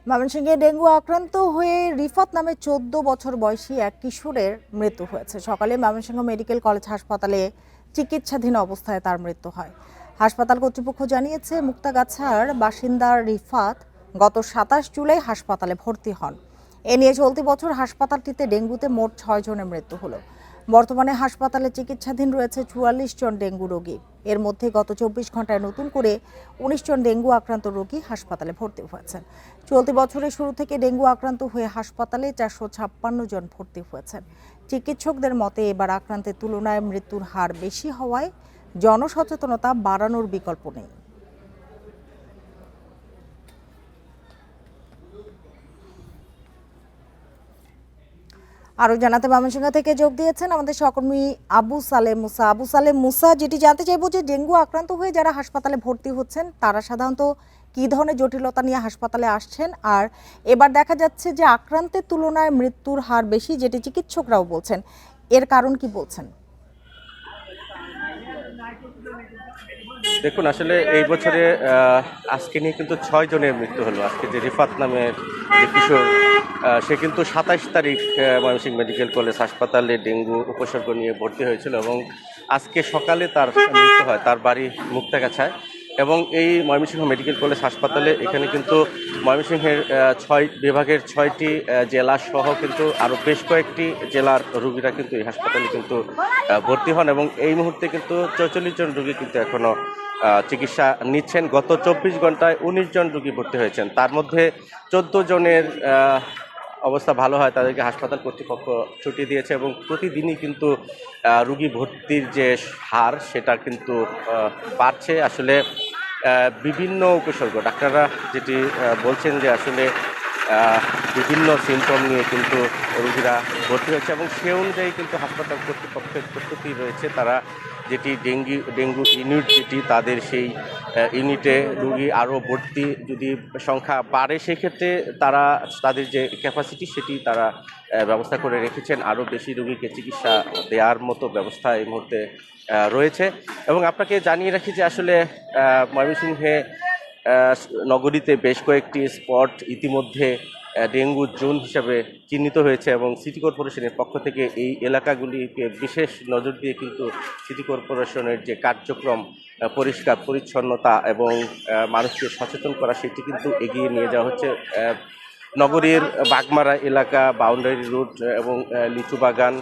ময়মনসিংহে ডেঙ্গু আক্রান্ত হয়ে রিফাত নামে ১৪ বছর বয়সী এক কিশোরের মৃত্যু হয়েছে। সকালে ময়মনসিংহ মেডিকেল কলেজ হাসপাতালে চিকিৎসাধীন অবস্থায় তার মৃত্যু হয়। হাসপাতাল কর্তৃপক্ষ জানিয়েছে, মুক্তাগাছার বাসিন্দা রিফাত গত ২৭ জুলাই হাসপাতালে ভর্তি হন। এ নিয়ে চলতি বছর হাসপাতালটিতে ডেঙ্গুতে মোট ৬ জনের মৃত্যু হলো। বর্তমানে হাসপাতালে চিকিৎসাধীন রয়েছে ৪৪ জন ডেঙ্গু রোগী। এর মধ্যে গত ২৪ ঘন্টায় নতুন করে ১৯ জন ডেঙ্গু আক্রান্ত রোগী হাসপাতালে ভর্তি হয়েছেন। চলতি বছরের শুরু থেকে ডেঙ্গু আক্রান্ত হয়ে হাসপাতালে ৪৫৬ জন ভর্তি হয়েছেন। চিকিৎসকদের মতে, এবার আক্রান্তের তুলনায় মৃত্যুর হার বেশি হওয়ায় জনসচেতনতা বাড়ানোর বিকল্প নেই। আরো জানাতে ময়মনসিংহ থেকে যোগ দিয়েছেন আমাদের সহকর্মী আবু সালেম মুসা। যেটি জানতে চাইবো যে ডেঙ্গু আক্রান্ত হয়ে যারা হাসপাতালে ভর্তি হচ্ছেন তারা সাধারণত কি ধরনের জটিলতা নিয়ে হাসপাতালে আসছেন, আর এবার দেখা যাচ্ছে যে আক্রান্তের তুলনায় মৃত্যুর হার বেশি, যেটি চিকিৎসকরাও বলছেন, এর কারণ কি বলছেন? দেখুন, আসলে এই বছরে আজকে নিয়ে কিন্তু ৬ জনের মৃত্যু হলো। আজকে যে রিফাত নামের যে কিশোর, সে কিন্তু ২৭ তারিখ ময়মনসিংহ মেডিকেল কলেজ হাসপাতালে ডেঙ্গু উপসর্গ নিয়ে ভর্তি হয়েছিল এবং আজকে সকালে তার মৃত্যু হয়। তার বাড়ি মুক্তাগাছায় এবং এই ময়মনসিংহ মেডিকেল কলেজ হাসপাতালে এখানে কিন্তু ময়মনসিংহের ৬ বিভাগের ৬টি জেলা সহ কিন্তু আরও বেশ কয়েকটি জেলার রোগীরা কিন্তু এই হাসপাতালে কিন্তু ভর্তি হন এবং এই মুহূর্তে কিন্তু ৪৪ জন রোগী কিন্তু এখনও চিকিৎসা নিচ্ছেন। গত ২৪ ঘন্টায় ১৯ জন রোগী ভর্তি হয়েছেন। তার মধ্যে ১৪ জনের অবস্থা ভালো হয়, তাদেরকে হাসপাতাল কর্তৃপক্ষ ছুটি দিয়েছে এবং প্রতিদিনই কিন্তু রোগী ভর্তির যে হার সেটা কিন্তু বাড়ছে। আসলে বিভিন্ন উপসর্গ ডাক্তাররা যেটি বলছেন যে আসলে বিভিন্ন সিমটম নিয়ে কিন্তু রোগীরা ভর্তি হচ্ছে এবং সে অনুযায়ী কিন্তু হাসপাতাল কর্তৃপক্ষের প্রস্তুতি রয়েছে। তারা যেটি ডেঙ্গু ইউনিট যেটি তাদের সেই ইউনিটে রোগী আরও ভর্তি যদি সংখ্যা বাড়ে সেক্ষেত্রে তারা তাদের যে ক্যাপাসিটি সেটি তারা ব্যবস্থা করে রেখেছেন। আরও বেশি রোগীকে চিকিৎসা দেওয়ার মতো ব্যবস্থা এই মুহূর্তে রয়েছে। এবং আপনাকে জানিয়ে রাখি যে আসলে ময়মনসিংহে নগরীতে বেশ কয়েকটি স্পট ইতিমধ্যে ডেঙ্গু জোন হিসাবে চিহ্নিত হয়েছে এবং সিটি কর্পোরেশনের পক্ষ থেকে এই এলাকাগুলিকে বিশেষ নজর দিয়ে কিন্তু সিটি কর্পোরেশনের যে কার্যক্রম পরিষ্কার পরিচ্ছন্নতা এবং মানুষকে সচেতন করা সেটি কিন্তু এগিয়ে নিয়ে যাওয়া হচ্ছে। নগরীর বাগমারা এলাকা, বাউন্ডারি রোড এবং লিচু বাগান,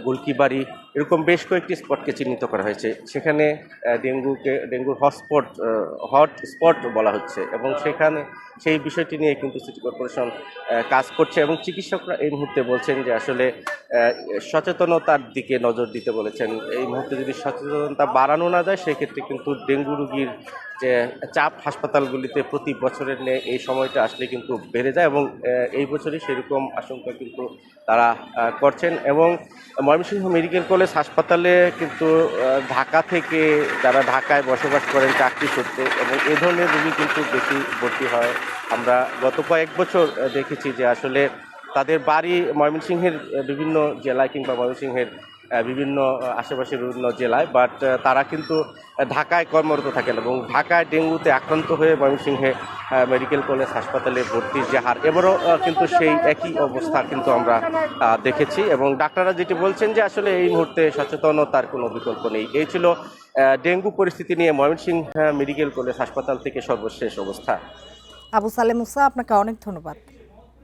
গোলকিবাড়ি এরকম বেশ কয়েকটি স্পটকে চিহ্নিত করা হয়েছে। সেখানে ডেঙ্গুর হটস্পট বলা হচ্ছে এবং সেখানে সেই বিষয়টি নিয়ে কিন্তু সিটি কর্পোরেশন কাজ করছে এবং চিকিৎসকরা এই মুহূর্তে বলছেন যে আসলে সচেতনতার দিকে নজর দিতে বলেছেন। এই মুহূর্তে যদি সচেতনতা বাড়ানো না যায় সেক্ষেত্রে কিন্তু ডেঙ্গু রোগীর যে চাপ হাসপাতালগুলিতে প্রতি বছরের ন্যায় এই সময়টা আসলে কিন্তু বেড়ে যায় এবং এই বছরই সেরকম আশঙ্কা কিন্তু তারা করছেন। এবং ময়মনসিংহ মেডিকেল কলেজ হাসপাতালে কিন্তু ঢাকা থেকে যারা ঢাকায় বসবাস করেন চাকরি করতে এবং এ ধরনের রোগী কিন্তু বেশি ভর্তি হয়। আমরা গত কয়েক বছর দেখেছি যে আসলে তাদের বাড়ি ময়মনসিংহের বিভিন্ন জেলায় কিংবা ময়মনসিংহের বিভিন্ন আশেপাশের বিভিন্ন জেলায়, বাট তারা কিন্তু ঢাকায় কর্মরত থাকেন এবং ঢাকায় ডেঙ্গুতে আক্রান্ত হয়ে ময়মনসিংহে মেডিকেল কলেজ হাসপাতালে ভর্তির যে হার, এবারও কিন্তু সেই একই অবস্থা কিন্তু আমরা দেখেছি এবং ডাক্তাররা যেটি বলছেন যে আসলে এই মুহূর্তে সচেতনতার কোনো বিকল্প নেই। এই ছিল ডেঙ্গু পরিস্থিতি নিয়ে ময়মনসিংহ মেডিকেল কলেজ হাসপাতাল থেকে সর্বশেষ অবস্থা। আবু সালেম মুসা, আপনাকে অনেক ধন্যবাদ।